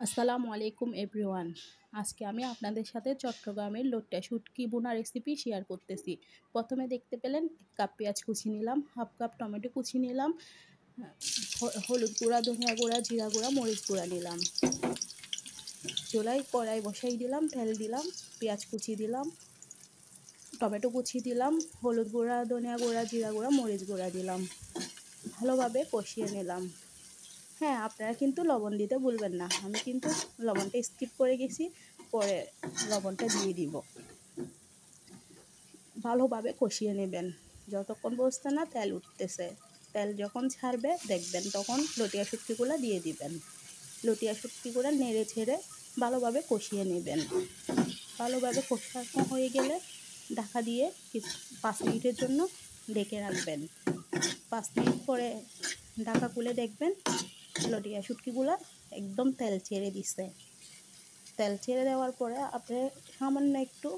আসসালামু আলাইকুম এভরিওয়ান। আজকে আমি আপনাদের সাথে চট্টগ্রামের লইট্টা শুটকি ভুনা রেসিপি শেয়ার করতেছি। প্রথমে দেখতে পেলেন ১ কাপ পেঁয়াজ কুচি নিলাম, হাফ কাপ টমেটো কুচি নিলাম, হলুদ গুঁড়া, ধনিয়া গুঁড়া, জিরা গুঁড়া, মরিচ গুঁড়া নিলাম। চুলায় কড়াই বসাই দিলাম, তেল দিলাম, পেঁয়াজ কুচি দিলাম, টমেটো কুচি দিলাম, হলুদ গুঁড়া, ধনিয়া গুঁড়া, জিরা গুঁড়া, মরিচ গুঁড়া দিলাম। ভালোভাবে কষিয়ে নিলাম। হ্যাঁ, আপনারা কিন্তু লবণ দিতে ভুলবেন না। আমি কিন্তু লবণটা স্কিপ করে গেছি, পরে লবণটা দিয়ে দিব। ভালোভাবে কষিয়ে নেবেন যতক্ষণ পর্যন্ত না তেল উঠতেছে। তেল যখন ছাড়বে দেখবেন তখন লটিয়া শুটকিগুলো দিয়ে দিবেন। লটিয়া শুটকিগুলো নেড়ে ছেড়ে ভালোভাবে কষিয়ে নেবেন। ভালোভাবে কষানো হয়ে গেলে ঢাকা দিয়ে 5 মিনিটের জন্য ঢেকে রাখবেন। 5 মিনিট পরে ঢাকা খুলে দেখবেন লটিয়া শুটকিগুলো একদম তেল ছেড়ে দিছে। তেল ছেড়ে দেওয়ার পরে আপনি সামান্য একটু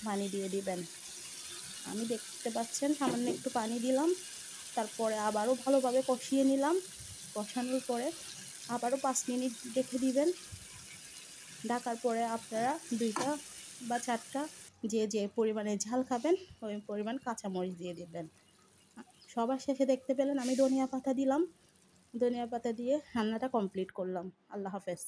পানি দিয়ে দিবেন। আমি দেখতে পাচ্ছেন সামান্য একটু পানি দিলাম। তারপরে আবারও ভালোভাবে কষিয়ে নিলাম। কষানোর পরে আবারও 5 মিনিট রেখে দিবেন। ঢাকার পরে আপনারা 2টা বা 4টা যে পরিমাণে ঝাল খাবেন ওই পরিমাণ কাঁচামরিচ দিয়ে দিবেন। সবার শেষে দেখতে পেলেন আমি ধনিয়া পাতা দিলাম। ধনিয়া পাতা দিয়ে রান্নাটা কমপ্লিট করলাম। আল্লাহ হাফেজ।